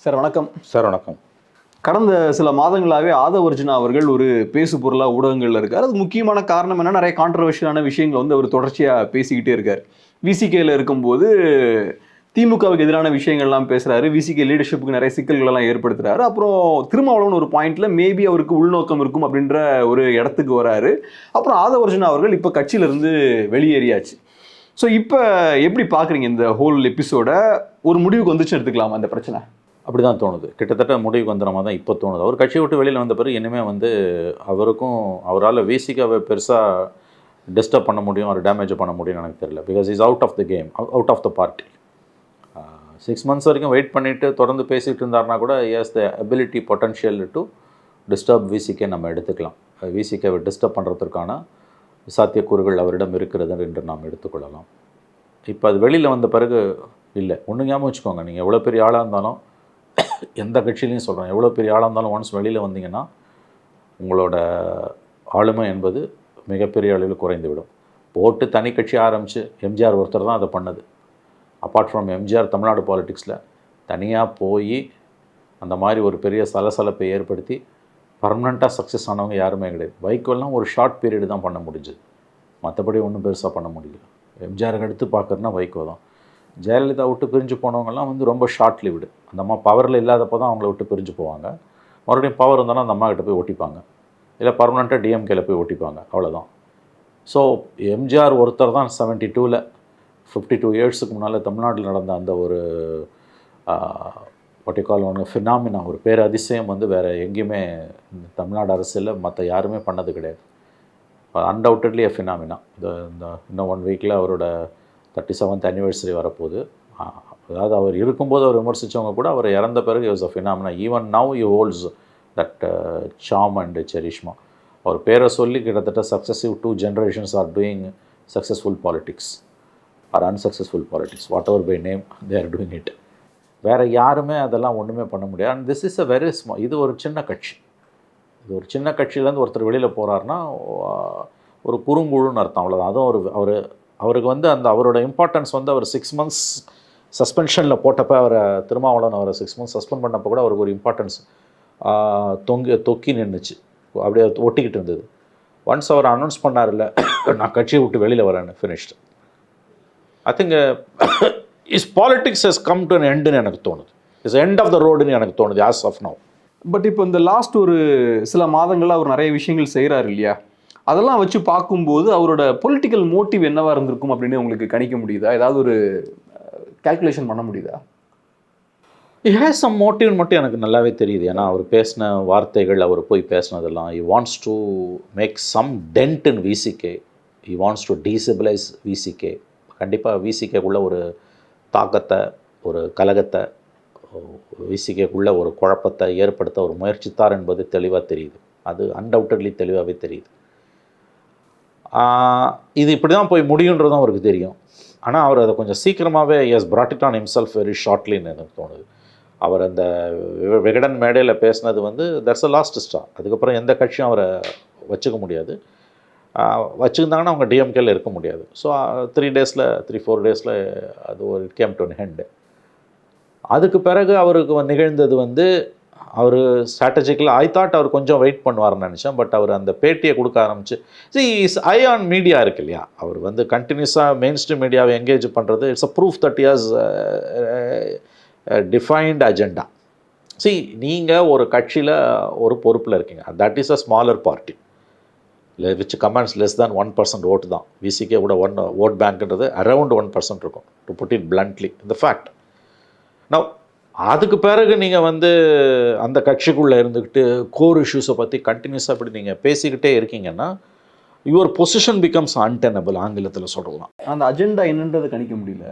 Sir வணக்கம். Sir வணக்கம். கடந்த சில மாதங்களாகவே ஆதவ் அர்ஜுனா அவர்கள் ஒரு பேசு பொருளாக ஊடகங்களில் இருக்கார். அது முக்கியமான காரணம் என்ன, நிறைய கான்ட்ரவர்ஷியலான விஷயங்கள் வந்து அவர் தொடர்ச்சியாக பேசிக்கிட்டே இருக்கார். விசிகேல இருக்கும்போது திமுகவுக்கு எதிரான விஷயங்கள்லாம் பேசுகிறாரு, விசிகே லீடர்ஷிப்புக்கு நிறைய சிக்கல்களெல்லாம் ஏற்படுத்துகிறாரு. அப்புறம் திருமாவளவன் ஒரு பாயிண்ட்ல மேபி அவருக்கு உள்நோக்கம் இருக்கும் அப்படின்ற ஒரு இடத்துக்கு வராரு. அப்புறம் ஆதவ் அர்ஜுனா அவர்கள் இப்போ கட்சியிலிருந்து வெளியேறியாச்சு. ஸோ இப்போ எப்படி பார்க்குறீங்க இந்த ஹோல் எபிசோட? ஒரு முடிவுக்கு வந்துச்சு எடுத்துக்கலாமா அந்த பிரச்சனை? அப்படி தான் தோணுது. கிட்டத்தட்ட முடிவுக்கு வந்துற மாதிரி தான் இப்போ தோணுது. அவர் கட்சியை விட்டு வெளியில் வந்த பிறகு இனிமேல் வந்து அவரால் விசிகாவை பெருசாக டிஸ்டர்ப் பண்ண முடியும், ஒரு டேமேஜ் பண்ண முடியும்னு எனக்கு தெரியல. Because is out of the game, out of the party. 6 months வரைக்கும் வெயிட் பண்ணிவிட்டு தொடர்ந்து பேசிகிட்டு இருந்தார்னா கூட has the ability potential to disturb VCK நம்ம எடுத்துக்கலாம். விசிகேவை டிஸ்டர்ப் பண்ணுறதுக்கான சாத்தியக்கூறுகள் அவரிடம் இருக்கிறது என்று நாம் எடுத்துக்கொள்ளலாம். இப்போ அது வெளியில் வந்த பிறகு இல்லை, ஒன்று ஞாபகம் வச்சுக்கோங்க, நீங்கள் எவ்வளோ பெரிய ஆளாக இருந்தாலும், எந்த கட்சியிலையும் சொல்கிறேன், எவ்வளோ பெரிய ஆளாக இருந்தாலும் ஒன்ஸ் வெளியில் வந்தீங்கன்னா உங்களோட ஆளுமை என்பது மிகப்பெரிய அளவில் குறைந்துவிடும். போட்டு தனி கட்சி ஆரம்பித்து எம்ஜிஆர் ஒருத்தர் தான் அதை பண்ணது. அப்பார்ட் ஃப்ரம் எம்ஜிஆர் தமிழ்நாடு பாலிட்டிக்ஸில் தனியாக போய் அந்த மாதிரி ஒரு பெரிய சலசலப்பை ஏற்படுத்தி பர்மனெண்ட்டாக சக்ஸஸ் ஆனவங்க யாருமே கிடையாது. வைகோலாம் ஒரு ஷார்ட் பீரியடு தான் பண்ண முடிஞ்சுது, மற்றபடி ஒன்றும் பெருசாக பண்ண முடியல. எம்ஜிஆருக்கு எடுத்து பார்க்குறதுனா வைகோ தான். ஜெயலலிதா விட்டு பிரிஞ்சு போனவங்கலாம் வந்து ரொம்ப ஷார்ட் லிவ்டு. அந்த அம்மா பவரில் இல்லாதப்போ தான் அவங்கள விட்டு பிரிஞ்சு போவாங்க. மறுபடியும் பவர் இருந்தாலும் அந்த அம்மா கிட்ட போய் ஒட்டிப்பாங்க, இல்லை பர்மனெண்ட்டாக டிஎம்கேல போய் ஒட்டிப்பாங்க, அவ்வளோதான். ஸோ எம்ஜிஆர் ஒருத்தர் தான் 72ல் 52 இயர்ஸுக்கு முன்னால் தமிழ்நாட்டில் நடந்த அந்த ஒரு ஒட்டிக்கால் ஒன்று ஃபினாமினா, ஒரு பேரதிசயம் வந்து வேறு எங்கேயுமே தமிழ்நாடு அரசியலில் மற்ற யாருமே பண்ணது கிடையாது. அன்டவுட்டட்லி எ ஃபினாமினா. இந்த இன்னும் 1 வீக்கில் அவரோட 37th anniversary வரப்போகுது. அதாவது அவர் இருக்கும்போது அவர் விமர்சித்தவங்க கூட அவர் இறந்த பிறகு was a phenomena. Even now you holds that charm and charisma. அவர் பேரை சொல்லி கிட்டத்தட்ட successive 2 generations are doing successful politics or unsuccessful politics, whatever by name they are doing it. வேறு யாருமே அதெல்லாம் ஒன்றுமே பண்ண முடியாது. And this is a very இது ஒரு சின்ன கட்சி. இது ஒரு சின்ன கட்சியிலேருந்து ஒருத்தர் வெளியில் போகிறாருன்னா ஒரு குறுங்குழுன்னு அர்த்தம், அவ்வளோதான். அதுவும் அவருக்கு வந்து அவரோட இம்பார்ட்டன்ஸ் வந்து அவர் 6 months சஸ்பென்ஷனில் போட்டப்போ, திருமாவளவன் அவரை 6 months சஸ்பெண்ட் பண்ணப்போ கூட அவருக்கு ஒரு இம்பார்ட்டன்ஸ் தொக்கி நின்றுச்சு, அப்படியே ஒட்டிக்கிட்டு இருந்தது. ஒன்ஸ் அவர் அனௌன்ஸ் பண்ணார்ல, நான் கட்சியை விட்டு வெளியில் வரேன்னு, finished. I think is politics has come to an எண்டுன்னு எனக்கு தோணுது. இஸ் எண்ட் ஆஃப் த ரோடுன்னு எனக்கு தோணுது ஆஸ் ஆஃப் நவ். பட் இப்போ இந்த லாஸ்ட் ஒரு சில மாதங்களாக அவர் நிறைய விஷயங்கள் செய்கிறாரு இல்லையா, அதெல்லாம் வச்சு பார்க்கும்போது அவரோட பொலிட்டிக்கல் மோட்டிவ் என்னவாக இருந்திருக்கும் அப்படின்னு உங்களுக்கு கணிக்க முடியுதா? ஏதாவது ஒரு கால்குலேஷன் பண்ண முடியுதா? இட் ஹேஸ் சம் மோட்டிவ்னு மட்டும் எனக்கு நல்லாவே தெரியுது. ஏன்னா அவர் பேசின வார்த்தைகள், அவர் போய் பேசினதெல்லாம், he wants to make some dent in VCK, he wants to destabilise VCK. கண்டிப்பாக விசிகேக்குள்ளே ஒரு தாக்கத்தை, ஒரு கலகத்தை, விசிகேக்குள்ளே ஒரு குழப்பத்தை ஏற்படுத்த ஒரு முயற்சித்தார் என்பது தெளிவாக தெரியுது. அது அன்டவுட்டட்லி தெளிவாகவே தெரியுது. இது இப்படி தான் போய் முடியுன்றதும் அவருக்கு தெரியும். ஆனால் அவர் அதை கொஞ்சம் சீக்கிரமாகவே has brought it on himself very shortlyன்னு எனக்கு தோணுது. அவர் அந்த விகடன் மேடையில் பேசினது வந்து தட்ஸ் அ லாஸ்ட் ஸ்டார். அதுக்கப்புறம் எந்த கட்சியும் அவரை வச்சுக்க முடியாது. வச்சுருந்தாங்கன்னா அவங்க டிஎம்கேல இருக்க முடியாது. ஸோ 3-4 டேஸில் அது ஒரு it came to an end. அதுக்கு பிறகு அவருக்கு நிகழ்ந்தது வந்து, அவர் ஸ்ட்ராட்டஜிக்கலாக ஐ தாட் அவர் கொஞ்சம் வெயிட் பண்ணுவார்னு நினச்சேன். பட் அவர் அந்த பேட்டியை கொடுக்க ஆரம்பிச்சு, இஸ் ஐ ஆன் மீடியா இருக்கு இல்லையா, அவர் வந்து கண்டினியூஸாக மெயின் ஸ்ட்ரீம் மீடியாவை என்கேஜ் பண்ணுறது it's a proof that he has defined agenda. நீங்கள் ஒரு கட்சியில் ஒரு பொறுப்பில் இருக்கீங்க, that is a smaller party which commands less than 1% ஓட்டு தான். விசிகே கூட ஓட் பேங்க்ன்றது அரவுண்ட் 1% இருக்கும், டு புட் இட் பிளண்ட்லி, இந்த ஃபேக்ட். நவ் அதுக்கு பிறகு நீங்கள் வந்து அந்த கட்சிக்குள்ளே இருந்துக்கிட்டு கோர் இஷ்யூஸை பற்றி கண்டினியூஸாக இப்படி நீங்கள் பேசிக்கிட்டே இருக்கீங்கன்னா யுவர் பொசிஷன் பிகம்ஸ் அன்டெனபிள், ஆங்கிலத்தில் சொல்லலாம். அந்த அஜெண்டா என்னன்றது கணிக்க முடியல.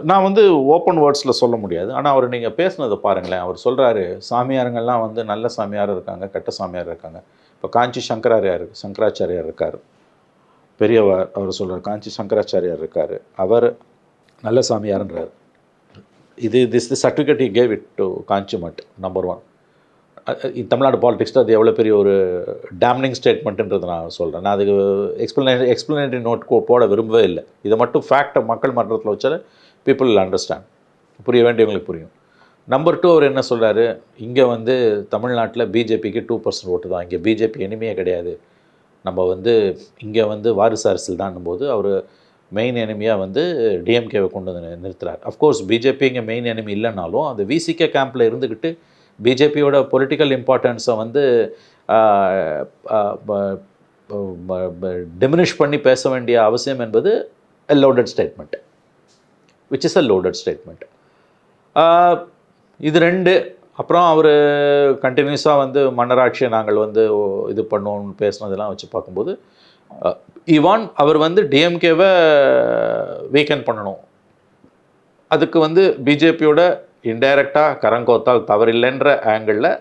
நான் வந்து ஓப்பன் வேர்ட்ஸில் சொல்ல முடியாது. ஆனால் அவர் நீங்கள் பேசுனதை பாருங்களேன். அவர் சொல்கிறாரு, சாமியாருங்கள்லாம் வந்து நல்ல சாமியார் இருக்காங்க, கெட்ட சாமியார் இருக்காங்க. இப்போ காஞ்சி சங்கராச்சாரியார் இருக்கார், பெரியவர். அவர் சொல்கிறார் காஞ்சி சங்கராச்சாரியார் இருக்கார், அவர் நல்ல சாமியார்ன்றார். This certificate he gave it to Kanchi Mutt, number 1. Tamil Nadu பாலிடிக்ஸில் அது எவ்வளோ பெரிய ஒரு டேம்னிங் ஸ்டேட்மெண்ட்டுன்றது நான் சொல்கிறேன். நான் அதுக்கு எக்ஸ்பிளனேட்டரி நோட் போட விரும்பவே இல்லை. இதை மட்டும் ஃபேக்டை மக்கள் மன்றத்தில் வச்சாலே பீப்புள் வில் அண்டர்ஸ்டாண்ட், புரிய வேண்டியவங்களுக்கு புரியும். நம்பர் 2 அவர் என்ன சொல்கிறாரு, இங்கே வந்து தமிழ்நாட்டில் பிஜேபிக்கு 2% ஓட்டு தான், இங்கே பிஜேபி எனிமையே கிடையாது, நம்ம வந்து இங்கே வந்து வாரிசு அரசியல் தான்னும் போது அவர் மெயின் எனிமியாக வந்து டிஎம்கேவை கொண்டு வந்து நிறுத்துறார். அஃப்கோர்ஸ் பிஜேபி இங்கே மெயின் எனிமி இல்லைனாலும் அந்த விசிகே கேம்பில் இருந்துக்கிட்டு பிஜேபியோட பொலிட்டிக்கல் இம்பார்ட்டன்ஸை வந்து டிமினிஷ் பண்ணி பேச வேண்டிய அவசியம் என்பது a loaded statement, which is a loaded statement. இது 2. அப்புறம் அவர் கண்டினியூஸாக வந்து மன்னராட்சியை நாங்கள் வந்து இது பண்ணுவோம்னு பேசுனதெல்லாம் வச்சு பார்க்கும்போது அவர் வந்து டிஎம்கேவை வீக்கன் பண்ணணும், அதுக்கு வந்து பிஜேபியோட இன்டைரக்டாக கரங்கோத்தால் தவறில்லைன்ற ஆங்கிளில்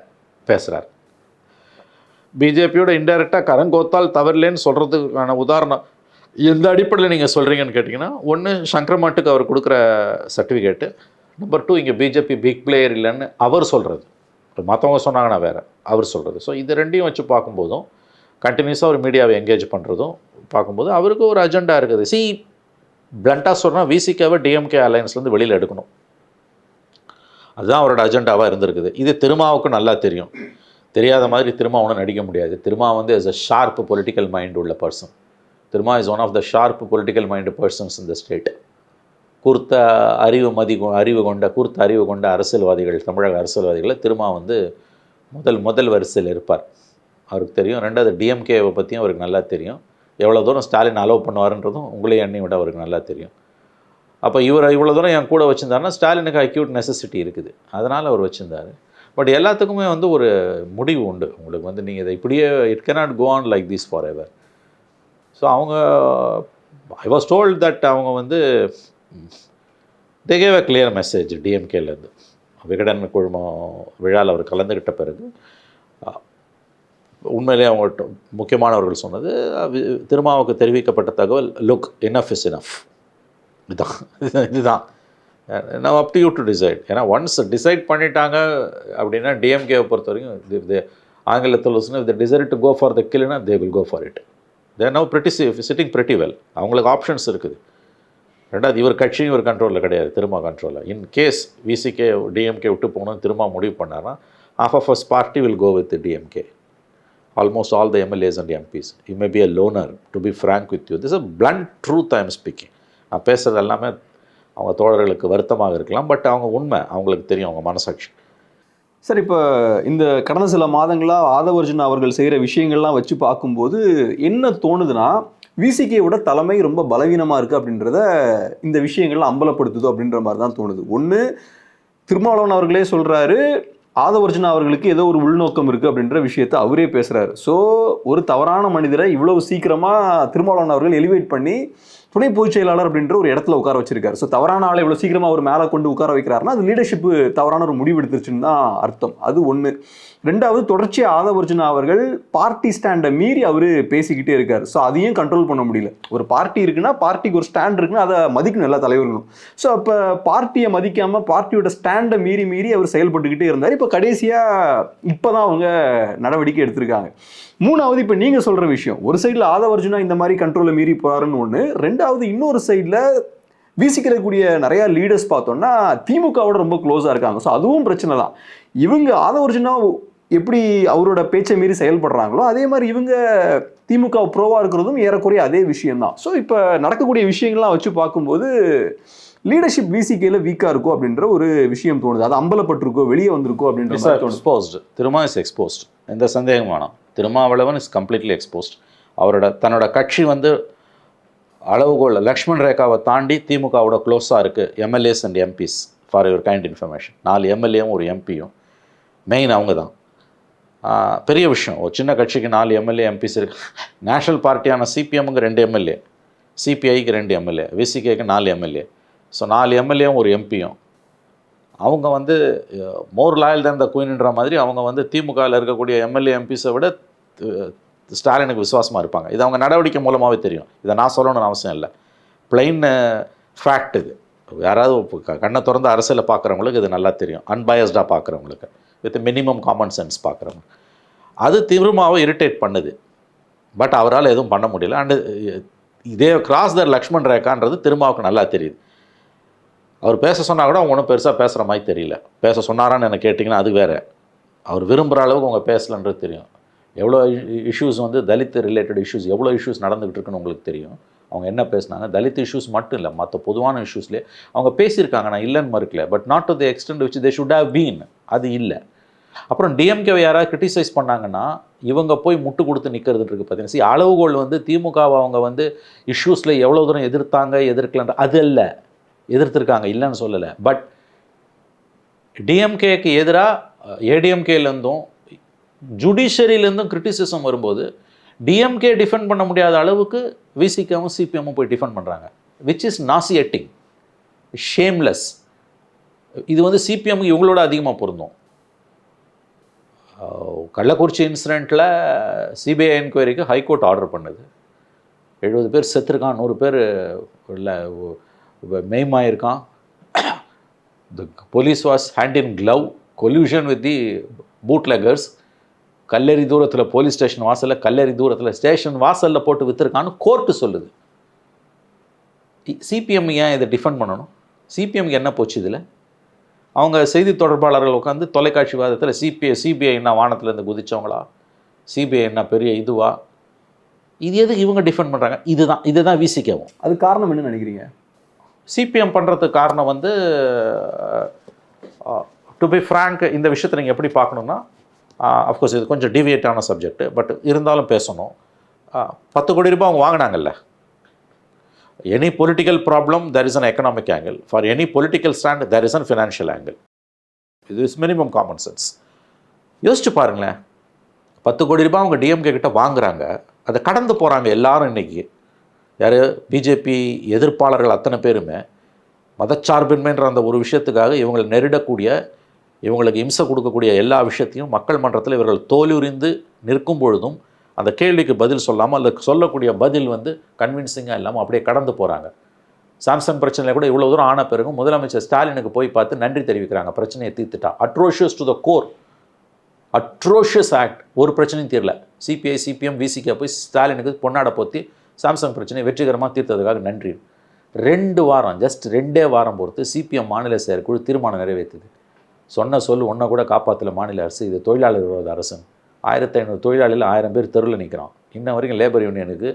பேசுகிறார். பிஜேபியோட இன்டைரக்டாக கரங்கோத்தால் தவறில்லைன்னு சொல்கிறதுக்கான உதாரணம் எந்த அடிப்படையில் நீங்கள் சொல்கிறீங்கன்னு கேட்டிங்கன்னா, ஒன்று சங்கரமாட்டுக்கு அவர் கொடுக்குற சர்டிஃபிகேட்டு, நம்பர் 2 இங்கே பிஜேபி பிக் பிளேயர் இல்லைன்னு அவர் சொல்கிறது, மற்றவங்க சொன்னாங்கன்னா வேறு, அவர் சொல்கிறது. ஸோ இது 2ஐயும் வச்சு பார்க்கும்போதும் கண்டினியூஸாக ஒரு மீடியாவை என்கேஜ் பண்ணுறதும் பார்க்கும்போது அவருக்கு ஒரு அஜெண்டா இருக்குது. பிளண்ட்டாக சொன்னால் விசிகாவை டிஎம்கே அலையன்ஸ்லேருந்து வெளியில் எடுக்கணும், அதுதான் அவரோட அஜெண்டாவாக இருந்திருக்குது. இது திருமாவுக்கு நல்லா தெரியும், தெரியாத மாதிரி திருமா ஒன்றும் நடிக்க முடியாது. திருமா வந்து as a sharp political mind உள்ள person. Thiruma is one of the sharp political mind persons in the state. கூர்த்த அறிவு கொண்ட அரசியல்வாதிகள், தமிழக அரசியல்வாதிகளில் திருமா வந்து முதல் வரிசையில் இருப்பார். அவருக்கு தெரியும். 2வது டிஎம்கேவை பற்றியும் அவருக்கு நல்லா தெரியும். எவ்வளோ தூரம் ஸ்டாலின் அலோவ் பண்ணுவார்ன்றதும் உங்களையும் எண்ணெய் விட அவருக்கு நல்லா தெரியும். அப்போ இவர் இவ்வளோ தூரம் என் கூட வச்சுருந்தாருன்னா ஸ்டாலினுக்கு அக்யூட் நெசசிட்டி இருக்குது, அதனால் அவர் வச்சுருந்தார். பட் எல்லாத்துக்குமே வந்து ஒரு முடிவு உண்டு. உங்களுக்கு வந்து நீங்கள் இதை இப்படியே it cannot go on like this forever. So அவங்க ஐ வாஸ் டோல்ட் தட் அவங்க வந்து they gave a clear message டிஎம்கேலேருந்து. Vikatan குழுமம் விழாவில் அவர் கலந்துக்கிட்ட பிறகு உண்மையிலே அவங்க முக்கியமானவர்கள் சொன்னது, திருமாவுக்கு தெரிவிக்கப்பட்ட தகவல், லுக் இனஃப் இஸ் இனஃப், இதுதான் நான் up to you to decide. ஏன்னா ஒன்ஸ் டிசைட் பண்ணிட்டாங்க அப்படின்னா டிஎம்கேவை பொறுத்த வரைக்கும் ஆங்கிலத்தில் சொன்னால் if they decide to go for the kill-னா they will go for it. they are now sitting pretty well. அவங்களுக்கு ஆப்ஷன்ஸ் இருக்குது. 2வது இவர் கட்சியும் இவர் கண்ட்ரோலில் கிடையாது, திருமா கண்ட்ரோலில். இன் கேஸ் விசிகே டிஎம்கே விட்டு போகணும்னு திருமா முடிவு பண்ணார்னா half of us party will go with the DMK. Almost all the MLAs and MPs. You may be a loner, to be frank with you. This is a blunt truth I am speaking. நான் பேசுகிறது எல்லாமே அவங்க தோழர்களுக்கு வருத்தமாக இருக்கலாம், but அவங்க உண்மை, அவங்களுக்கு தெரியும், அவங்க மனசாட்சி. சார், இப்போ இந்த கடந்த சில மாதங்களாக ஆதவர்ஜுனா அவர்கள் செய்கிற விஷயங்கள்லாம் வச்சு பார்க்கும்போது என்ன தோணுதுன்னா, விசிகேவோட தலைமை ரொம்ப பலவீனமாக இருக்குது அப்படின்றத இந்த விஷயங்கள்லாம் அம்பலப்படுத்துதோ அப்படின்ற மாதிரி தான் தோணுது. ஒன்று, திருமாவளவன் அவர்களே சொல்கிறாரு, ஆதவர்ஜுனா அவர்களுக்கு ஏதோ ஒரு உள்நோக்கம் இருக்குது அப்படின்ற விஷயத்தை அவரே பேசுகிறாரு. ஸோ ஒரு தவறான மனிதரை இவ்வளவு சீக்கிரமாக திருமாவளவன் அவர்கள் எலிவேட் பண்ணி துணை பொதுச் செயலாளர் அப்படின்ற ஒரு இடத்துல உட்கார வச்சிருக்காரு. ஸோ தவறான ஆளை இவ்வளோ சீக்கிரமாக அவர் மேலே கொண்டு உட்கார வைக்கிறாருன்னா அது லீடர்ஷிப்பு தவறான ஒரு முடிவு எடுத்துருச்சுன்னு தான் அர்த்தம். அது ஒன்று. 2வது, தொடர்ச்சியாக ஆதவர்ஜுனா அவர்கள் பார்ட்டி ஸ்டாண்டை மீறி அவர் பேசிக்கிட்டே இருக்கார். ஸோ அதையும் கண்ட்ரோல் பண்ண முடியல. ஒரு பார்ட்டி இருக்குன்னா பார்ட்டிக்கு ஒரு ஸ்டாண்ட் இருக்குன்னா அதை மதிக்கணும் எல்லா தலைவர்களும். ஸோ அப்போ பார்ட்டியை மதிக்காமல் பார்ட்டியோட ஸ்டாண்டை மீறி அவர் செயல்பட்டுக்கிட்டே இருந்தார். இப்போ இப்போ தான் அவங்க நடவடிக்கை எடுத்திருக்காங்க. 3வது, இப்போ நீங்கள் சொல்கிற விஷயம், ஒரு சைடில் ஆதவர்ஜுனா இந்த மாதிரி கண்ட்ரோலை மீறி போகிறாருன்னு ஒன்று. 2வது, இன்னொரு சைடில் வீசிக்கிறக்கூடிய நிறையா லீடர்ஸ் பார்த்தோன்னா திமுகவோட ரொம்ப க்ளோஸாக இருக்காங்க. ஸோ அதுவும் பிரச்சனை தான். இவங்க ஆதவர்ஜுனா எப்படி அவரோட பேச்சை மீறி செயல்படுறாங்களோ அதே மாதிரி இவங்க திமுக ப்ரோவாக இருக்கிறதும் ஏறக்குறைய அதே விஷயம்தான். ஸோ இப்போ நடக்கக்கூடிய விஷயங்கள்லாம் வச்சு பார்க்கும்போது லீடர்ஷிப் விசிகேல வீக்காக இருக்கும் அப்படின்ற ஒரு விஷயம் தோணுது. அது அம்பலப்பட்டிருக்கோ, வெளியே வந்திருக்கோ அப்படின்ற மாதிரி எக்ஸ்போஸ்டு. திருமா இஸ் எக்ஸ்போஸ்ட், எந்த சந்தேகம் வேணாம். Thirumavalavan is completely exposed. தன்னோட கட்சி வந்து அளவுகோல் லக்ஷ்மண் ரேகாவை தாண்டி திமுகவோட க்ளோஸாக இருக்குது. MLAs and MPs, for your kind information, 4 எம்எல்ஏவும் ஒரு எம்பியும் மெயின் அவங்க தான். பெரிய விஷயம். ஒரு சின்ன கட்சிக்கு 4 எம்எல்ஏ எம்பிஸ் இருக்கு. நேஷனல் பார்ட்டியான சிபிஎம்முக்கு 2 எம்எல்ஏ, சிபிஐக்கு 2 எம்எல்ஏ, விசிகேக்கு 4 எம்எல்ஏ. ஸோ 4 எம்எல்ஏவும் ஒரு எம்பியும் அவங்க வந்து மோர் லாயல் தான் த குயின்ன்ற மாதிரி அவங்க வந்து திமுகவில் இருக்கக்கூடிய எம்எல்ஏ எம்பிஸை விட ஸ்டாலினுக்கு விசுவாசமாக இருப்பாங்க. இது அவங்க நடவடிக்கை மூலமாகவே தெரியும். இதை நான் சொல்லணும்னு அவசியம் இல்லை, பிளைன் ஃபேக்ட் இது. யாராவது கண்ணை திறந்து அரசியலை பார்க்குறவங்களுக்கு இது நல்லா தெரியும், அன்பயஸ்டாக பார்க்குறவங்களுக்கு, வித் மினிமம் காமன் சென்ஸ் பார்க்குறவங்க. அது திருமாவை இரிட்டேட் பண்ணுது, பட் அவரால் எதுவும் பண்ண முடியல. அண்டு இதே கிராஸ் த லக்ஷ்மண் ரேகான்றது திருமாவுக்கு நல்லா தெரியுது. அவர் பேச சொன்னால் கூட அவங்க ஒன்றும் பெருசாக பேசுகிற மாதிரி தெரியல. பேச சொன்னாரான்னு எனக்கு கேட்டிங்கன்னா அது வேறு. அவர் விரும்புகிற அளவுக்கு அவங்க பேசலன்றது தெரியும். எவ்வளோ இஷ்யூஸ் வந்து தலித் ரிலேட்டட் இஷ்யூஸ், எவ்வளோ இஷ்யூஸ் நடந்துகிட்டு இருக்குன்னு உங்களுக்கு தெரியும். அவங்க என்ன பேசினாங்க, தலித் இஷ்யூஸ் மட்டும் இல்லை, மற்ற பொதுவான இஷ்யூஸ்லேயே அவங்க பேசியிருக்காங்க, நான் இல்லைன்னு மறுக்கல. But not to the extent which they should have been. அது இல்லை. அப்புறம் டிஎம்கேவை யாராவது கிரிட்டிசைஸ் பண்ணாங்கன்னா இவங்க போய் முட்டு கொடுத்து நிற்கிறது இருக்குது பார்த்தீங்கன்னா. அளவுகோல் வந்து திமுகவை அவங்க வந்து இஷ்யூஸில் எவ்வளோ தூரம் எதிர்த்தாங்க எதிர்க்கலன்ற அது இல்லை, எதிர்த்திருக்காங்க, இல்லைன்னு சொல்லலை. பட் டிஎம்கேக்கு எதிராக ஏடிஎம்கேலேருந்தும் ஜுடிஷரியிலேருந்தும் கிரிட்டிசிசம் வரும்போது டிஎம்கே டிஃபெண்ட் பண்ண முடியாத அளவுக்கு விசிகாவும் சிபிஎம்மும் போய் டிஃபெண்ட் பண்ணுறாங்க. Which is nauseating, shameless. இது வந்து சிபிஎம்முக்கு இவங்களோட அதிகமாக பொருந்தும். கள்ளக்குறிச்சி இன்சிடெண்ட்டில் சிபிஐ என்கொயரிக்கு ஹைகோர்ட் ஆர்டர் பண்ணுது. 70 பேர் செத்துருக்கான், 100 பேர் இல்லை மெய்மாயிருக்கான். The police was hand in glove, collusion with the bootleggers. கல்லெறி தூரத்தில் போலீஸ் ஸ்டேஷன் வாசலில், கல்லெறி தூரத்தில் ஸ்டேஷன் வாசலில் போட்டு விற்றுருக்கான்னு கோர்ட்டு சொல்லுது. சிபிஎம் ஏன் இதை டிஃபெண்ட் பண்ணணும்? சிபிஎம்க்கு என்ன போச்சு இதில்? அவங்க செய்தி தொடர்பாளர்கள் உட்காந்து தொலைக்காட்சி வாதத்தில் சிபிஐ என்ன வானத்துலேருந்து குதித்தவங்களா, சிபிஐ என்ன பெரிய இதுவா, இது எதுக்கு இவங்க டிஃபெண்ட் பண்ணுறாங்க? இதுதான் விசிக்கவும். அது காரணம் என்ன நினைக்கிறீங்க? சிபிஎம் பண்ணுறதுக்கு காரணம் வந்து டு பி ஃப்ராங்க், இந்த விஷயத்தை நீங்கள் எப்படி பார்க்கணுன்னா, அஃப்கோர்ஸ் இது கொஞ்சம் டிவியேட்டான சப்ஜெக்ட், பட் இருந்தாலும் பேசணும். 10 கோடி ரூபாய் அவங்க வாங்கினாங்கல்ல. Any political problem, there is an economic angle. For any political stand, there is a financial angle. This is minimum common sense. யோசிச்சு பாருங்களேன், 10 கோடி ரூபாய் அவங்க டிஎம்கே கிட்ட வாங்குறாங்க, அதை கடந்து போகிறாங்க எல்லாரும். இன்றைக்கி யார் பிஜேபி எதிர்ப்பாளர்கள் அத்தனை பேருமே மதச்சார்பின்மைன்ற அந்த ஒரு விஷயத்துக்காக இவங்களை நெருடக்கூடிய, இவங்களுக்கு இம்சை கொடுக்கக்கூடிய எல்லா விஷயத்தையும் மக்கள் மன்றத்தில் இவர்கள் தோலுரிந்து நிற்கும் பொழுதும் அந்த கேள்விக்கு பதில் சொல்லாமல், அல்ல சொல்லக்கூடிய பதில் வந்து கன்வின்சிங்காக இல்லாமல் அப்படியே கடந்து போகிறாங்க. சாம்சங் பிரச்சனையில் கூட இவ்வளோ தூரம் ஆன பிறகும் முதலமைச்சர் ஸ்டாலினுக்கு போய் பார்த்து நன்றி தெரிவிக்கிறாங்க, பிரச்சனையை தீர்த்துட்டா. Atrocious to the core, atrocious act. ஒரு பிரச்சனையும் தீரல. சிபிஐ சிபிஎம் விசிகே போய் ஸ்டாலினுக்கு பொன்னாடை போற்றி சாம்சங் பிரச்சனையை வெற்றிகரமாக தீர்த்ததுக்காக நன்றி. 2 வாரம், ஜஸ்ட் 2 வாரம் பொறுத்து சிபிஎம் மாநில செயற்குழு தீர்மானம் நிறைவேற்றுது. சொன்ன ஒன்றை கூட காப்பாற்றல மாநில அரசு. இது தொழிலாளர் விரோத அரசு. 1500 தொழிலாளிகள் 1000 பேர் தெருவில் நிற்கிறான். இன்ன வரைக்கும் லேபர் யூனியனுக்கு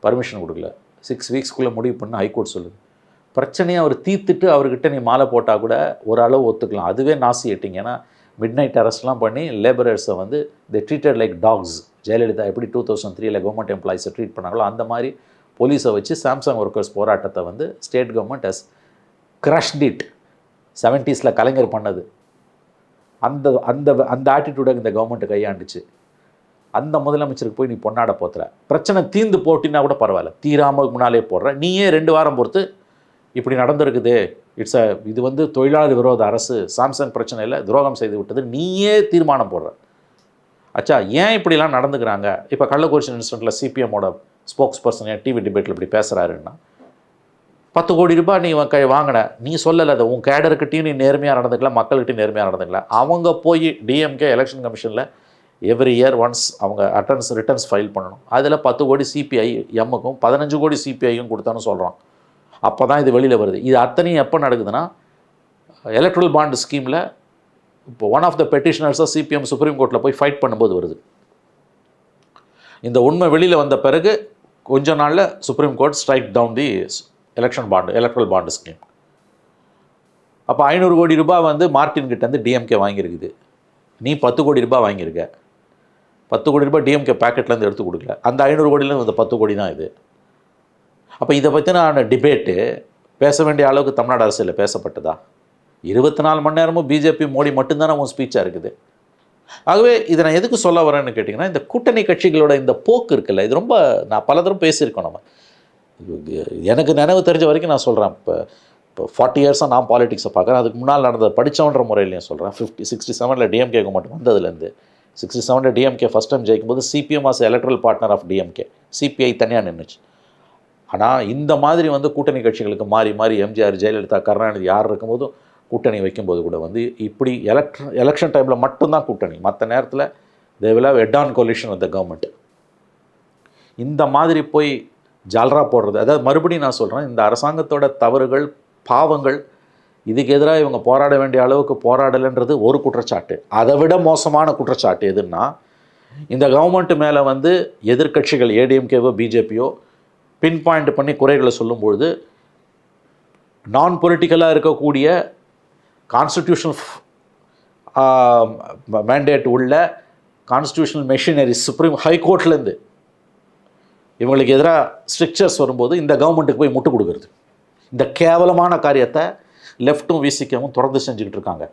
பர்மிஷன் கொடுக்கல. 6 வீக்ஸ்க்குள்ளே முடிவு பண்ண ஹைகோர்ட் சொல்லுது. பிரச்சனையை அவர் தீர்த்துட்டு அவர்கிட்ட நீ மாலை போட்டால் கூட ஓரளவு ஒத்துக்கலாம். அதுவே நாசியேட்டிங். ஏன்னா மிட் நைட் அரெஸ்ட்லாம் பண்ணி லேபரர்ஸை வந்து they treated like dogs. Jayalalitha எப்படி 2003 கவர்மெண்ட் எம்ப்ளாயிஸை ட்ரீட் பண்ணாங்களோ அந்த மாதிரி போலீஸை வச்சு சாம்சங் ஒர்க்கர்ஸ் போராட்டத்தை வந்து state government has crushed it. 70s கலைஞர் பண்ணது. அந்த அந்த அந்த ஆட்டிடியூடை இந்த கவர்மெண்ட்டை கையாண்டுச்சு. அந்த முதலமைச்சருக்கு போய் நீ பொன்னாட போத்துற. பிரச்சனை தீர்ந்து போட்டினா கூட பரவாயில்ல, தீராமல் முன்னாலே போடுற. நீயே 2 வாரம் பொறுத்து இப்படி நடந்திருக்குது, இது வந்து தொழிலாளர் விரோத அரசு, சாம்சங் பிரச்சனையில் துரோகம் செய்து விட்டது, நீயே தீர்மானம் போடுற. அச்சா ஏன் இப்படிலாம் நடந்துக்கிறாங்க? இப்போ கள்ளக்குறிச்சி இன்சிடெண்ட்டில் சிபிஎம்மோட ஸ்போக்ஸ் பர்சன் ஏன் டிவி டிபேட்டில் இப்படி பேசுகிறாருன்னா, 10 கோடி ரூபாய் நீ வாங்கின, நீ சொல்லலை, அதை உன் கேடர்கிட்டையும் நீ நேர்மையாக நடந்துக்கலாம், மக்கள்கிட்டையும் நேர்மையாக நடந்துக்கலாம். அவங்க போய் டிஎம்கே எலெக்ஷன் கமிஷனில் எவ்ரி இயர் ஒன்ஸ் அவங்க ரிட்டர்ன்ஸ் ஃபைல் பண்ணணும். அதில் 10 கோடி சிபிஐ எம்முக்கும் 15 கோடி சிபிஐக்கும் கொடுத்தான்னு சொல்கிறோம். அப்போ தான் இது வெளியில் வருது. இது அத்தனையும் எப்போ நடக்குதுன்னா, எலக்ட்ரல் பாண்ட் ஸ்கீமில் இப்போ ஒன் ஆஃப் த பெட்டிஷனர்ஸாக சிபிஎம் சுப்ரீம் கோர்ட்டில் போய் ஃபைட் பண்ணும்போது வருது. இந்த உண்மை வெளியில் வந்த பிறகு கொஞ்ச நாளில் supreme court strike down the electoral bond scheme. அப்போ 500 கோடி ரூபாய் வந்து மார்டின் கிட்டேருந்து டிஎம்கே வாங்கியிருக்குது. நீ 10 கோடி ரூபாய் வாங்கியிருக்க. 10 கோடி ரூபாய் டிஎம்கே பேக்கெட்லேருந்து எடுத்து கொடுக்கல. அந்த 500 கோடியிலேருந்து அந்த 10 கோடி தான் இது. அப்போ இதை பற்றின டிபேட்டு பேச வேண்டிய அளவுக்கு தமிழ்நாடு அரசியலில் பேசப்பட்டதா? 24 மணி நேரமும் பிஜேபி மோடி மட்டும்தானே உன் ஸ்பீச்சாக இருக்குது. ஆகவே இதை நான் எதுக்கு சொல்ல வரேன்னு கேட்டிங்கன்னா, இந்த கூட்டணி கட்சிகளோட இந்த போக்கு இருக்குல்ல, இது ரொம்ப நான் பலதரம் பேசியிருக்கோம். நம்ம எனக்கு நினைவு தெரிஞ்ச வரைக்கும் நான் சொல்கிறேன். இப்போ 40 இயர்ஸாக நான் பாலிடிக்ஸை பார்க்குறேன். அதுக்கு முன்னால் நடந்த படித்தவன்ற முறையிலையும் சொல்கிறேன். 67 டிஎம்கே மட்டும் வந்ததுலேருந்து 67 டிஎம்கே ஃபஸ்ட் டைம் ஜெயிக்கும்போது CPM was electoral partner of DMK, CPI தனியாக நின்றுச்சு. ஆனால் இந்த மாதிரி வந்து கூட்டணி கட்சிகளுக்கு மாறி மாறி எம்ஜிஆர், ஜெயலலிதா, கருணாநிதி யார் இருக்கும்போதும் கூட்டணி வைக்கும்போது கூட வந்து இப்படி எலெக்ஷன் டைமில் மட்டும்தான் கூட்டணி. மற்ற நேரத்தில் they will have head on coalition with the government. இந்த மாதிரி போய் ஜால்ரா போடுறது, அதாவது மறுபடியும் நான் சொல்கிறேன், இந்த அரசாங்கத்தோட தவறுகள், பாவங்கள் இதுக்கு எதிராக இவங்க போராட வேண்டிய அளவுக்கு போராடலைன்றது ஒரு குற்றச்சாட்டு. அதை விட மோசமான குற்றச்சாட்டு எதுன்னா, இந்த கவர்மெண்ட் மேலே வந்து எதிர்க்கட்சிகள் ஏடிஎம்கேவோ பிஜேபியோ பின் பாயிண்ட் பண்ணி குறைகளை சொல்லும்பொழுது நான் பொலிட்டிக்கலாக இருக்கக்கூடிய கான்ஸ்டிடியூஷனல் மேண்டேட் உள்ள கான்ஸ்டிடியூஷனல் மெஷினரி சுப்ரீம் ஹைகோர்ட்லேருந்து இவங்களுக்கு எதிராக ஸ்ட்ரிக்சர்ஸ் வரும்போது இந்த கவர்மெண்ட்டுக்கு போய் முட்டு கொடுக்குறது. இந்த கேவலமான காரியத்தை லெஃப்ட்டும் விசிக்கவும் தொடர்ந்து செஞ்சுக்கிட்டு இருக்காங்க.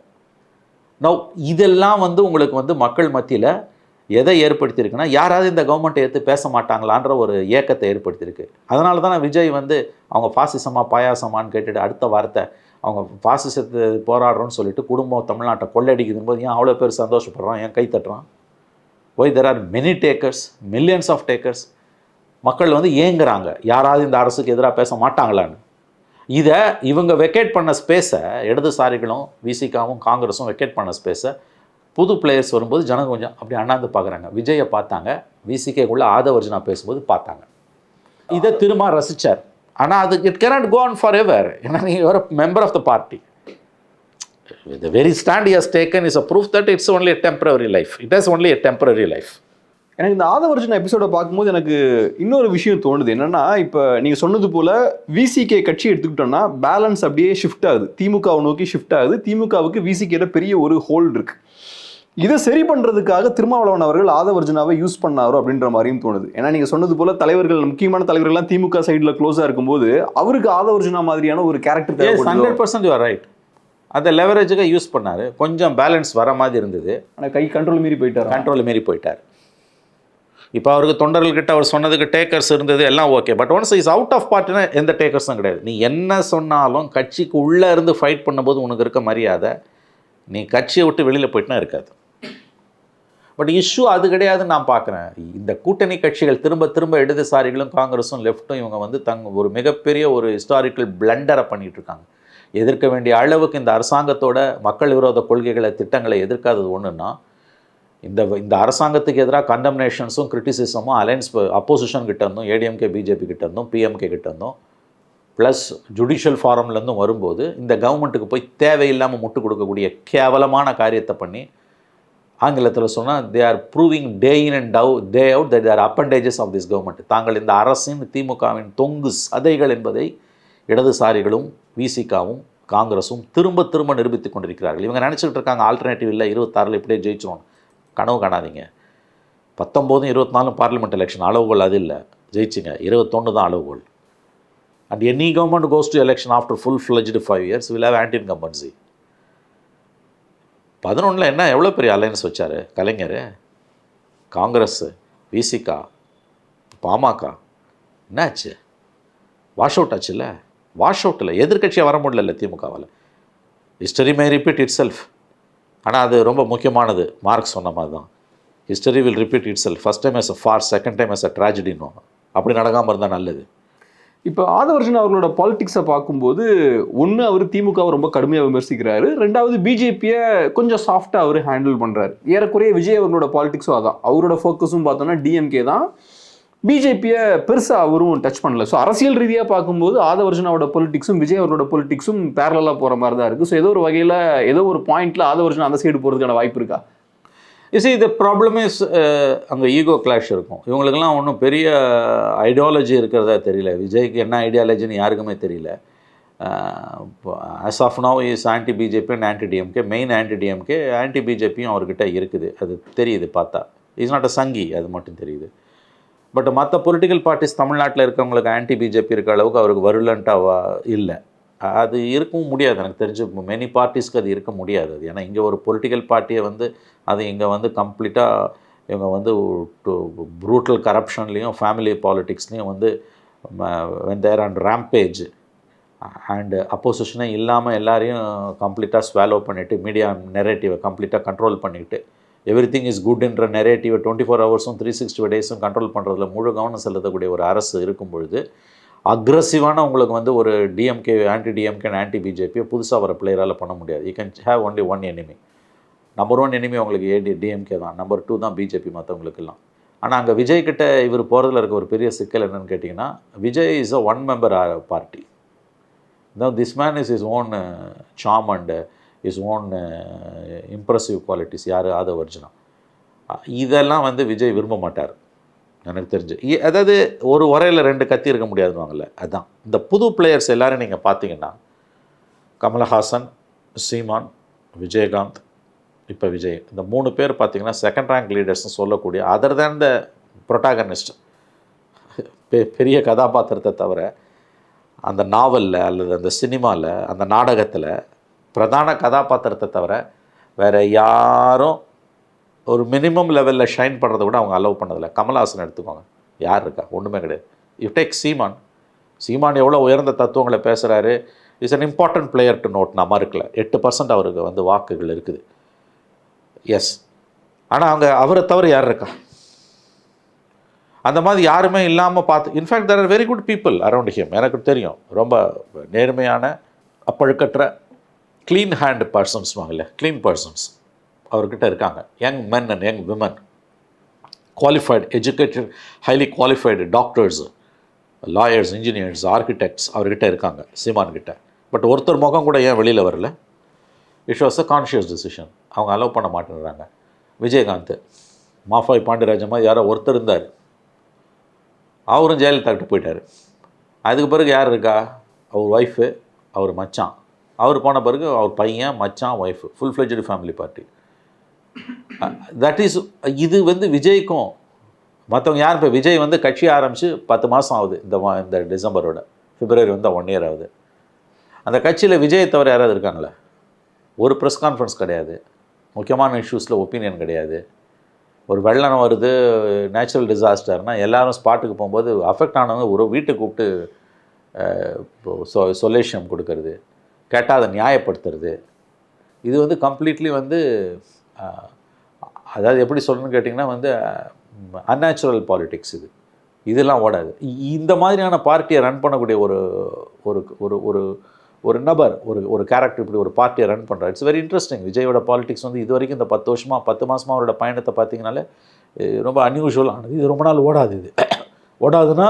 நவ் இதெல்லாம் வந்து உங்களுக்கு வந்து மக்கள் மத்தியில் எதை ஏற்படுத்தியிருக்குன்னா, யாராவது இந்த கவர்மெண்ட்டை எடுத்து பேச மாட்டாங்களான்ற ஒரு ஏக்கத்தை ஏற்படுத்தியிருக்கு. அதனால தான் விஜய் வந்து அவங்க பாசிசமா பாயாசமான்னு கேட்டுட்டு அடுத்த வார்த்தை அவங்க பாசிசத்தை போராடுறோன்னு சொல்லிட்டு குடும்பம் தமிழ்நாட்டை கொள்ளடிக்குதுன்னு போது ஏன் அவ்வளோ பேர் சந்தோஷப்படுறான், ஏன் கை தட்டுறான்? Why there are many takers, millions of takers. மக்கள் வந்து ஏங்குறாங்க, யாராவது இந்த அரசுக்கு எதிராக பேச மாட்டாங்களான்னு. இதை இவங்க வெக்கேட் பண்ண ஸ்பேஸை, இடதுசாரிகளும் விசிகாவும் காங்கிரஸும் வெக்கேட் பண்ண ஸ்பேஸை புது பிளேயர்ஸ் வரும்போது ஜனங்க கொஞ்சம் அப்படி அண்ணாந்து பார்க்குறாங்க. விஜயை பார்த்தாங்க, விசிகேக்குள்ளே ஆதவர்ஜுனா பேசும்போது பார்த்தாங்க. இதை திரும்ப ரசித்தார். ஆனால் அது it cannot go on for ever. ஏன்னா நீங்கள் ஒரு member of the party. The very stand he has taken is a proof that it's only a temporary life. It has only a temporary life. எனக்கு இந்த ஆதவர்ஜுனா எபிசோட பார்க்கும்போது எனக்கு இன்னொரு விஷயம் தோணுது. என்னன்னா, இப்போ நீங்கள் சொன்னது போல விசிகே கட்சி எடுத்துக்கிட்டோம்னா பேலன்ஸ் அப்படியே ஷிஃப்ட் ஆகுது, திமுகவை நோக்கி ஷிஃப்ட் ஆகுது. திமுகவுக்கு விசிகேல பெரிய ஒரு ஹோல்டு இருக்கு. இதை சரி பண்ணுறதுக்காக திருமாவளவன் அவர்கள் ஆதவர்ஜுனாவை யூஸ் பண்ணாரோ அப்படின்ற மாதிரியும் தோணுது. ஏன்னா நீங்கள் சொன்னது போல தலைவர்கள், முக்கியமான தலைவர்கள்லாம் திமுக சைடில் க்ளோஸாக இருக்கும்போது அவருக்கு ஆதவர்ஜுனா மாதிரியான ஒரு கேரக்டர் தேவைப்படுது. 100% you are right. அதை லெவரேஜுக்கு யூஸ் பண்ணார். கொஞ்சம் பேலன்ஸ் வர மாதிரி இருந்தது. ஆனால் கண்ட்ரோல் மீறி போயிட்டார். இப்போ அவருக்கு தொண்டர்கள்கிட்ட அவர் சொன்னதுக்கு டேக்கர்ஸ் இருந்தது, எல்லாம் okay. But once is out of பார்ட்டினா எந்த டேக்கர்ஸும் கிடையாது. நீ என்ன சொன்னாலும் கட்சிக்கு உள்ளே இருந்து ஃபைட் பண்ணும்போது உனக்கு இருக்க மரியாதை நீ கட்சியை விட்டு வெளியில் போயிட்டுனா இருக்காது. பட் இஷ்யூ அது கிடையாதுன்னு நான் பார்க்குறேன். இந்த கூட்டணி கட்சிகள் திரும்ப இடதுசாரிகளும் காங்கிரஸும் லெஃப்ட்டும் இவங்க வந்து ஒரு மிகப்பெரிய ஒரு ஹிஸ்டாரிக்கல் பிளண்டரை பண்ணிகிட்டு இருக்காங்க. எதிர்க்க வேண்டிய அளவுக்கு இந்த அரசாங்கத்தோட மக்கள் விரோத கொள்கைகளை, திட்டங்களை எதிர்க்காதது ஒன்றுன்னா, இந்த அரசாங்கத்துக்கு எதிராக கண்டம்னேஷன்ஸும் கிரிட்டிசிசமும் அலைன்ஸ் அப்போசிஷன் கிட்ட இருந்தும், ஏடிஎம்கே பிஜேபி கிட்ட இருந்தும், பிஎம்கே கிட்ட இருந்தும், ப்ளஸ் ஜுடிஷியல் ஃபாரம்லேருந்தும் வரும்போது இந்த கவர்மெண்ட்டுக்கு போய் தேவையில்லாமல் முட்டு கொடுக்கக்கூடிய கேவலமான காரியத்தை பண்ணி, ஆங்கிலத்தில் சொன்னால் they are proving day in and day out that are appendages of this government. தாங்கள் இந்த அரசின் திமுகவின் தொங்கு சதைகள் என்பதை இடதுசாரிகளும் விசிகாவும் காங்கிரஸும் திரும்ப நிரூபித்து கொண்டிருக்கிறார்கள். இவங்க நினச்சிக்கிட்டு இருக்காங்க ஆல்டர்னேட்டிவ் இல்லை, 26 இப்படியே ஜெயிச்சிரும். கனவு காணாதீங்க. 19, 24 பார்லிமெண்ட் எலெக்ஷன் அளவுகோல் அது இல்லை, ஜெயிச்சிங்க. 21 தான் அளவுகோல். And any government goes to election after full fledged 5 years will have anti incumbency. 11 என்ன எவ்வளோ பெரிய அலையன்ஸ் வச்சார் கலைஞர்? காங்கிரஸ், விசிகா, பாமக என்னாச்சு? வாஷ் அவுட் ஆச்சுல்ல? வாஷ் அவுட் இல்லை, எதிர்கட்சியாக வர முடியல திமுகவால். History may repeat itself. ஆனால் அது ரொம்ப முக்கியமானது. மார்க் சொன்ன மாதிரி தான், history will repeat itself. First time as a farce, second time as a ட்ராஜடின்னு. அப்படி நடக்காமல் இருந்தால் நல்லது. இப்போ ஆதவர்ஜுனா அவர்களோட பாலிடிக்ஸை பார்க்கும்போது, ஒன்று அவர் திமுகவை ரொம்ப கடுமையாக விமர்சிக்கிறாரு, ரெண்டாவது பிஜேபியை கொஞ்சம் சாஃப்டாக அவர் ஹேண்டில் பண்ணுறாரு. ஏறக்குறைய விஜய் அவர்களோட பாலிடிக்ஸும் அதான். அவரோட ஃபோக்கஸும் பார்த்தோன்னா டிஎம்கே தான், பிஜேபியை பெருசாக அவரும் டச் பண்ணல. ஸோ அரசியல் ரீதியாக பார்க்கும்போது ஆதவர்ஜுனாவோட பொலிட்டிக்ஸும் விஜய் அவரோட பொலிட்டிக்ஸும் பேரலாக போகிற மாதிரி தான் இருக்குது. ஸோ ஏதோ ஒரு வகையில் ஏதோ ஒரு பாயிண்டில் ஆதவர்ஜுனா அந்த சைடு போகிறதுக்கான வாய்ப்பு இருக்கா? த ப்ராப்ளம் இஸ் அங்கே ஈகோ கிளாஷ் இருக்கும். இவங்களுக்கெல்லாம் ஒன்றும் பெரிய ஐடியாலஜி இருக்கிறதா தெரியல. விஜய்க்கு என்ன ஐடியாலஜின்னு யாருக்குமே தெரியல. As of now is anti BJP and anti DMK. Main anti DMK, anti பிஜேபியும் அவர்கிட்ட இருக்குது. அது தெரியுது பார்த்தா. இஸ் நாட் அ சங்கி, அது மட்டும் தெரியுது. பட் மற்ற பொலிட்டிக்கல் பார்ட்டிஸ் தமிழ்நாட்டில் இருக்கிறவங்களுக்கு ஆன்டி பிஜேபி இருக்க அளவுக்கு அவருக்கு வருலண்ட்டாக இல்லை. அது இருக்கவும் முடியாது. எனக்கு தெரிஞ்சு மெனி பார்ட்டிஸ்க்கு அது இருக்க முடியாது. அது ஏன்னா இங்கே ஒரு பொலிட்டிக்கல் பார்ட்டியை வந்து அது இங்கே வந்து கம்ப்ளீட்டாக இவங்க வந்து ப்ரூட்டல் கரப்ஷன்லேயும் ஃபேமிலி பாலிட்டிக்ஸ்லேயும் வந்து when they are on rampage and அப்போசிஷனே இல்லாமல் எல்லாரையும் கம்ப்ளீட்டாக ஸ்வாலோ பண்ணிவிட்டு மீடியா நெரேட்டிவை கம்ப்ளீட்டாக கண்ட்ரோல் பண்ணிக்கிட்டு எவ்ரிதிங் இஸ் குட் என்ற நெரேட்டிவை 24 ஹவர்ஸும் 365 டேஸும் கண்ட்ரோல் பண்ணுறதுல முழு கவனம் செலுத்தக்கூடிய ஒரு அரசு இருக்கும் பொழுது, அக்ரஸிவான உங்களுக்கு வந்து ஒரு DMK, anti DMK and anti பிஜேபியை புதுசாக வர பிளேயரால் பண்ண முடியாது. You can have only one enemy. Number 1 enemy உங்களுக்கு டிஎம்கே தான், நம்பர் 2 தான் பிஜேபி மற்றவங்களுக்கெல்லாம். ஆனால் அங்கே விஜய் கிட்ட இவர் போகிறதுல இருக்க ஒரு பெரிய சிக்கல் என்னென்னு கேட்டிங்கன்னா, Vijay is a 1 member party. Now this man is his own charm and his own impressive qualities. யார் ஆதவ் அர்ஜுனா. இதெல்லாம் வந்து விஜய் விரும்ப மாட்டார் எனக்கு தெரிஞ்சு. அதாவது ஒரு உரையில் 2 கத்தி இருக்க முடியாதுவாங்கல்ல, அதுதான். இந்த புது பிளேயர்ஸ் எல்லோரும் நீங்கள் பார்த்தீங்கன்னா கமலஹாசன், சீமான், விஜயகாந்த், இப்போ விஜய், இந்த 3 பேர் பார்த்தீங்கன்னா செகண்ட் ரேங்க் லீடர்ஸ்னு சொல்லக்கூடிய அதர் தேன் த ப்ரொட்டாகனிஸ்ட், பெரிய கதாபாத்திரத்தை தவிர அந்த நாவலில் அல்லது அந்த சினிமாவில் அந்த நாடகத்தில் பிரதான கதாபாத்திரத்தை தவிர வேறு யாரும் ஒரு மினிமம் லெவலில் ஷைன் பண்ணுறதை விட அவங்க அலோவ் பண்ணதில்லை. கமல்ஹாசன் எடுத்துக்கோங்க, யார் இருக்கா? ஒன்றுமே கிடையாது. யூ டேக் சீமான். சீமான் எவ்வளோ உயர்ந்த தத்துவங்களை பேசுகிறாரு. Is an important player to note. நம்ம இருக்கல 8% அவருக்கு வந்து வாக்குகள் இருக்குது. எஸ், ஆனால் அவங்க அவரை தவிர யார் இருக்கா? அந்த மாதிரி யாருமே இல்லாமல் பார்த்து. In fact there are very good people around him. எனக்கு தெரியும், ரொம்ப நேர்மையான அப்பழுக்கற்ற க்ளீன் ஹேண்ட் பர்சன்ஸ் வாங்கல, க்ளீன் பர்சன்ஸ் அவர்கிட்ட இருக்காங்க. Young men and young women, qualified, educated, highly qualified doctors, lawyers, engineers, architects அவர்கிட்ட இருக்காங்க சீமான் கிட்ட. பட் ஒருத்தர் முகம் கூட ஏன் வெளியில் வரல? It was a conscious decision. அவங்க அலோவ் பண்ண மாட்டேங்கிறாங்க. விஜயகாந்த், மாஃபாய் பாண்டியராஜன் யாரோ ஒருத்தர் இருந்தார், அவரும் ஜெயலலிதா கிட்ட போயிட்டார். அதுக்கு பிறகு யார் இருக்கா? அவர் ஒய்ஃபு, அவர் மச்சான். அவர் போன பிறகு அவர் பையன், மச்சான், wife, full fledged family party. That is. இது வந்து விஜய்க்கும் மற்றவங்க யார்? இப்போ விஜய் வந்து கட்சி ஆரம்பித்து 10 மாதம் ஆகுது. இந்த டிசம்பரோட பிப்ரவரி வந்து 1 இயர் ஆகுது. அந்த கட்சியில் விஜயை தவிர யாராவது இருக்காங்களே? ஒரு ப்ரெஸ் கான்ஃபரன்ஸ் கிடையாது, முக்கியமான இஷ்யூஸில் ஒப்பீனியன் கிடையாது. ஒரு வெள்ளம் வருது, நேச்சுரல் டிசாஸ்டர்னால் எல்லோரும் ஸ்பாட்டுக்கு போகும்போது அஃபெக்ட் ஆனவங்க ஒரு வீட்டுக்கு கூப்பிட்டு சொல்யூஷன் கொடுக்கறது, கேட்டால் அதை நியாயப்படுத்துறது. இது வந்து கம்ப்ளீட்லி வந்து அதாவது எப்படி சொல்லணும்னு கேட்டிங்கன்னா வந்து அன்நேச்சுரல் பாலிடிக்ஸ். இதெல்லாம் ஓடாது. இந்த மாதிரியான பார்ட்டியை ரன் பண்ணக்கூடிய ஒரு ஒரு ஒரு ஒரு ஒரு நபர், ஒரு கேரக்டர் இப்படி ஒரு பார்ட்டியை ரன் பண்ணுறாரு. It's very interesting. விஜயோட பாலிடிக்ஸ் வந்து இது வரைக்கும் இந்த 10 மாதமாக அவரோட பயணத்தை பார்த்தீங்கனாலே ரொம்ப அன்யூஷுவலானது. இது ரொம்ப நாள் ஓடாது. இது ஓடாதுன்னா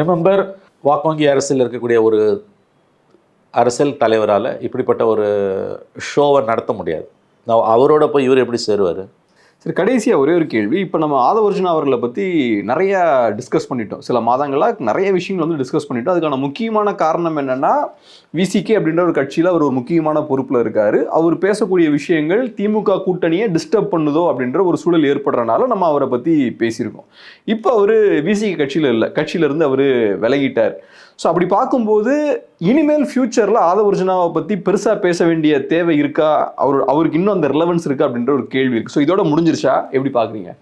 ரிமெம்பர், வாக்கு அரசியல் இருக்கக்கூடிய ஒரு அரசியல் தலைவரால் இப்படிப்பட்ட ஒரு ஷோவை நடத்த முடியாது. அவரோட போய் இவர் எப்படி சேருவார்? சரி, கடைசியாக ஒரே ஒரு கேள்வி. இப்போ நம்ம ஆதவ் அர்ஜுனா அவர்களை பற்றி நிறையா டிஸ்கஸ் பண்ணிட்டோம். சில மாதங்களாக நிறைய விஷயங்கள் வந்து டிஸ்கஸ் பண்ணிட்டோம். அதுக்கான முக்கியமான காரணம் என்னென்னா, விசிகே அப்படின்ற ஒரு கட்சியில் அவர் ஒரு முக்கியமான பொறுப்பில் இருக்கார். அவர் பேசக்கூடிய விஷயங்கள் திமுக கூட்டணியை டிஸ்டர்ப் பண்ணுதோ அப்படின்ற ஒரு சூழல் ஏற்படுறனால நம்ம அவரை பற்றி பேசியிருக்கோம். இப்போ அவர் விசிகே கட்சியில் இல்லை, கட்சியிலேருந்து அவர் விலகிட்டார். ஸோ அப்படி பார்க்கும்போது இனிமேல் ஃப்யூச்சரில் ஆதவ் அர்ஜுனாவை பற்றி பெருசாக பேச வேண்டிய தேவை இருக்கா? அவருக்கு இன்னும் அந்த ரிலவன்ஸ் இருக்கா அப்படின்ற ஒரு கேள்வி இருக்குது. ஸோ இதோட முடிஞ்சிருச்சா? எப்படி பார்க்குறீங்க?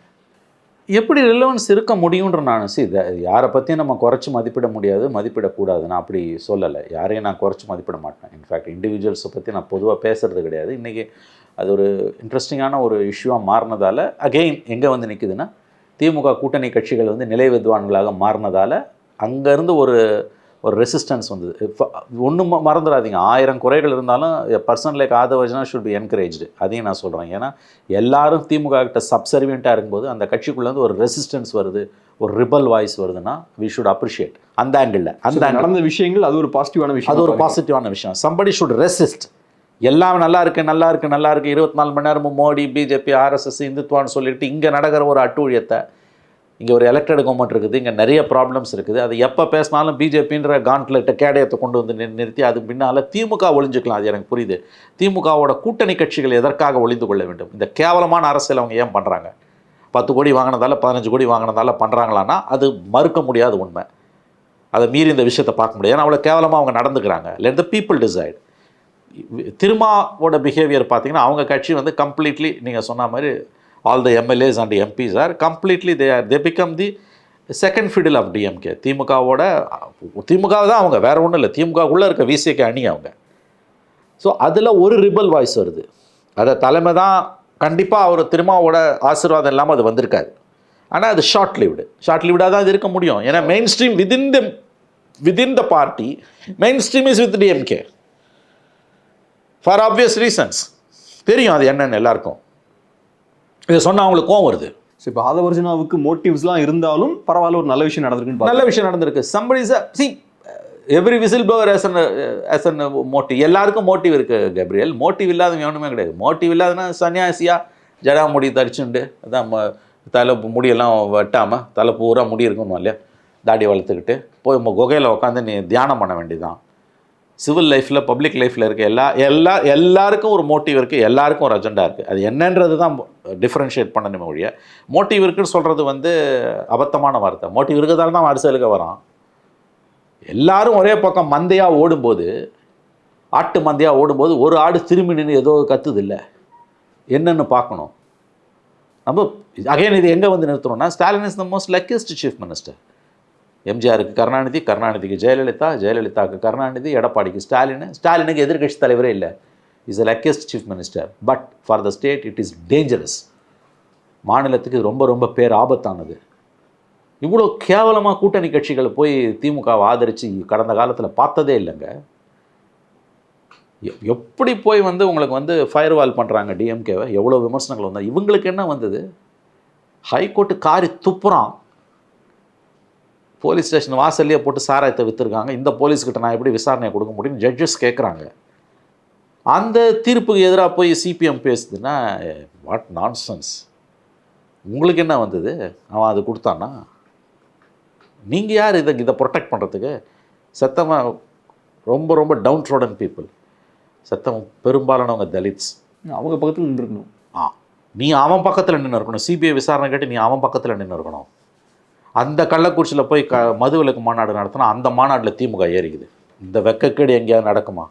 எப்படி ரிலவன்ஸ் இருக்க முடியுன்ற நான் இதை யாரை பற்றியும் நம்ம குறைச்சி மதிப்பிட முடியாது, மதிப்பிடக்கூடாது. நான் அப்படி சொல்லலை. யாரையும் நான் குறைச்சி மதிப்பிட மாட்டேன். இன்ஃபேக்ட் இண்டிவிஜுவல்ஸை பற்றி நான் பொதுவாக பேசுகிறது கிடையாது. இன்றைக்கி அது ஒரு இன்ட்ரெஸ்டிங்கான ஒரு இஷ்யூவாக மாறினதால் அகெயின் எங்கே வந்து நிற்குதுன்னா, திமுக கூட்டணி கட்சிகள் வந்து நிலை வித்வான்களாக மாறினதால் அங்கேருந்து ஒரு ரெசிஸ்டன்ஸ் வந்தது. ஒன்றும் மறந்துடாதீங்க, 1000 குறைகள் இருந்தாலும் person like Aadhav Arjuna should be encouraged. அதையும் நான் சொல்கிறேன். ஏன்னா எல்லாரும் திமுக கிட்ட சப்சர்வியண்ட்டாக இருக்கும்போது அந்த கட்சிக்குள்ளேருந்து ஒரு ரெசிஸ்டன்ஸ் வருது, ஒரு ரிபல் வாய்ஸ் வருதுன்னா வி ஷுட் அப்ரிஷியேட். அந்த ஆங்கிளில் நடந்த விஷயங்கள் அது ஒரு பாசிட்டிவான விஷயம். அது ஒரு பாசிட்டிவான விஷயம். Somebody should resist. எல்லாம் நல்லா இருக்கு 24 மணி நேரமும் மோடி, பிஜேபி, ஆர்எஸ்எஸ், இந்துத்வான்னு சொல்லிட்டு இங்கே நடக்கிற ஒரு அட்டூழியத்தை, இங்கே ஒரு எலெக்டட் கவர்மெண்ட் இருக்குது, இங்கே நிறைய ப்ராப்ளம்ஸ் இருக்குது. அது எப்போ பேசினாலும் பிஜேபின்ற காண்ட்லெட்டை கேடயத்தை கொண்டு வந்து நிறுத்தி அது பின்னால் திமுக ஒளிஞ்சுக்கலாம். அது எனக்கு புரியுது. திமுகவோட கூட்டணி கட்சிகள் எதற்காக ஒளிந்து கொள்ள வேண்டும்? இந்த கேவலமான அரசியல் அவங்க ஏன் பண்ணுறாங்க? 10 கோடி வாங்கினதால 15 கோடி வாங்கினதால பண்ணுறாங்களான்னா அது மறுக்க முடியாத உண்மை. அதை மீறி இந்த விஷயத்தை பார்க்க முடியாது. ஏன்னா அவ்வளோ கேவலமாக அவங்க நடந்துக்கிறாங்க. Let the people decide. திருமாவோட பிஹேவியர் பார்த்தீங்கன்னா அவங்க கட்சி வந்து கம்ப்ளீட்லி நீங்கள் சொன்ன மாதிரி all the MLAs and the MPs are completely they become the second fiddle of DMK. திமுக தான் அவங்க, வேறு ஒன்றும் இல்லை. திமுக உள்ளே இருக்க விசிகே அணி அவங்க. ஸோ அதில் ஒரு ரிபல் வாய்ஸ் வருது. அதை தலைமை தான் கண்டிப்பாக அவர் திருமாவோட ஆசீர்வாதம் இல்லாமல் அது வந்திருக்காரு. ஆனால் அது ஷார்ட் லிவ்டாக தான் அது இருக்க முடியும். ஏன்னா main stream within the party, main stream is with DMK for obvious reasons. தெரியும் அது என்னென்னு எல்லாருக்கும். இதை சொன்னால் அவங்களுக்கு கோவம் வருது. ஸோ இப்போ ஆதவ் அர்ஜுனாவுக்கு மோட்டிவ்ஸ்லாம் இருந்தாலும் பரவாயில்ல, ஒரு நல்ல விஷயம் நடந்திருக்கு. நல்ல விஷயம் நடந்திருக்கு. Somebody every whistle blower as an motive. எல்லாருக்கும் மோட்டிவ் இருக்குது கேப்ரியல். மோட்டிவ் இல்லாத எவனுமே கிடையாது. மோட்டிவ் இல்லாதனா சன்னியாசியாக ஜடா முடி தரிச்சுண்டு அதான் தலை முடியெல்லாம் வெட்டாமல் தலை பூரா முடி இருக்கணும் இல்லையா, தாடி வளர்த்துக்கிட்டு போய் குகையில் உட்காந்து நீ தியானம் பண்ண வேண்டியதுதான். சிவில் லைஃப்பில் பப்ளிக் லைஃப்பில் இருக்க எல்லாருக்கும் ஒரு மோட்டிவ் இருக்குது, எல்லாருக்கும் ஒரு அஜெண்டா இருக்குது. அது என்னன்றது தான் டிஃப்ரென்ஷியேட் பண்ணணுமே ஒழிய மோட்டிவ் இருக்குன்னு சொல்கிறது வந்து அபத்தமான வார்த்தை. மோட்டிவ் இருக்கிறதால தான் அரசியலுக்கு வரான். எல்லாரும் ஒரே பக்கம் மந்தையாக ஓடும்போது, ஆட்டு மந்தையாக ஓடும்போது ஒரு ஆடு திரும்பி நின்று ஏதோ கத்துது இல்லை, என்னென்னு பார்க்கணும். நம்ம அகைன் இது எங்கே வந்து நிறுத்துறோம்னா, Stalin is the most luckiest chief minister. எம்ஜிஆருக்கு கருணாநிதி, கருணாநிதிக்கு ஜெயலலிதா, ஜெயலலிதாவுக்கு கருணாநிதி, எடப்பாடிக்கு ஸ்டாலின், ஸ்டாலினுக்கு எதிர்கட்சி தலைவரே இல்லை. Is a luckiest chief minister. But for the state it is dangerous. மாநிலத்துக்கு ரொம்ப ரொம்ப பேர் ஆபத்தானது. இவ்வளோ கேவலமாக கூட்டணி கட்சிகளை போய் திமுகவை ஆதரித்து கடந்த காலத்தில் பார்த்ததே இல்லைங்க. எப்படி போய் வந்து உங்களுக்கு வந்து ஃபயர் வால் பண்ணுறாங்க டிஎம்கேவை, எவ்வளோ விமர்சனங்கள் வந்தால் இவங்களுக்கு என்ன வந்தது? ஹைகோர்ட்டு காரி துப்புறான், போலீஸ் ஸ்டேஷன் வாசல்லையே போட்டு சாராயத்தை விற்றுருக்காங்க, இந்த போலீஸ்கிட்ட நான் எப்படி விசாரணையை கொடுக்க முடியும்னு ஜட்ஜஸ் கேட்குறாங்க. அந்த தீர்ப்புக்கு எதிராக போய் சிபிஎம் பேசுதுன்னா வாட் நான்சென்ஸ். உங்களுக்கு என்ன வந்தது? அவன் அது கொடுத்தானா? நீங்கள் யார் இதை ப்ரொடெக்ட் பண்ணுறதுக்கு? சத்தமாக ரொம்ப ரொம்ப டவுன் ட்ரோடன் பீப்புள், சத்தம் பெரும்பாலானவங்க தலித்ஸ், அவங்க பக்கத்தில் நின்றுக்கணும். நீ அவன் பக்கத்தில் நின்று இருக்கணும். சிபிஐ விசாரணை கேட்டு நீ அவன் பக்கத்தில் நின்று இருக்கணும். அந்த கள்ளக்குறிச்சியில் போய் மதுவிலக்கு மாநாடு நடத்தினா அந்த மாநாட்டில் திமுக ஏறிக்குது. இந்த வெக்கக்கேடு எங்கேயாவது நடக்குமா?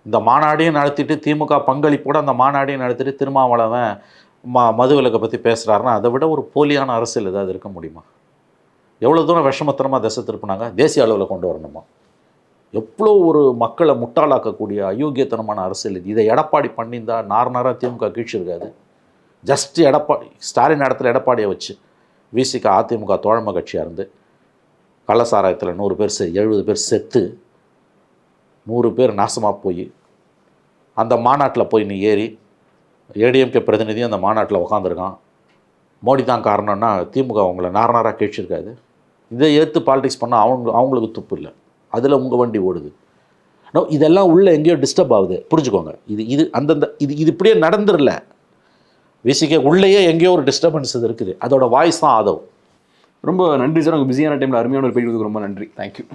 இந்த மாநாடையும் நடத்திட்டு திமுக பங்களிப்போட அந்த மாநாடையும் நடத்திட்டு திருமாவளவன் மதுவிலக்கை பற்றி பேசுகிறாருன்னா அதை விட ஒரு போலியான அரசியல் ஏதாவது இருக்க முடியுமா? எவ்வளோ தூரம் விஷமத்தனமாக திசை திருப்பினாங்க. தேசிய அளவில் கொண்டு வரணுமா? எவ்வளோ ஒரு மக்களை முட்டாளாக்கக்கூடிய அயோக்கியத்தனமான அரசியல் இது. இதை எடப்பாடி பண்ணியிருந்தா நார்னாராக திமுக கீழ்ச்சிருக்காது. ஜஸ்ட் எடப்பாடி ஸ்டாலின் இடத்துல எடப்பாடியை வச்சு விசிக அதிமுக தோழமை கட்சியாக இருந்து கள்ளசாராயத்தில் 100 பேர் 70 பேர் செத்து 100 பேர் நாசமாக போய் அந்த மாநாட்டில் போய் நீ ஏறி ஏடிஎம்கே பிரதிநிதி அந்த மாநாட்டில் உட்காந்துருக்கான். மோடி தான் காரணம்னா திமுக அவங்கள நார்னாராக கீழ்ச்சிருக்காது. இதை ஏற்று பாலிடிக்ஸ் பண்ணால் அவங்களுக்கு துப்பு இல்லை. அதில் உங்கள் வண்டி ஓடுது. இதெல்லாம் உள்ளே எங்கேயோ டிஸ்டர்ப் ஆகுது, புரிஞ்சுக்கோங்க. இது அந்தந்த இது இப்படியே நடந்துடல. விசிக்க உள்ளேயே எங்கேயோ ஒரு டிஸ்டர்பன்ஸ் இது இருக்குது. அதோட வாய்ஸ் தான் ஆதவ். ரொம்ப நன்றி சார். உங்கள் பிஸியான டைமில் அருமையான ஒரு பேட்டி கொடுக்க ரொம்ப நன்றி. தேங்க்யூ.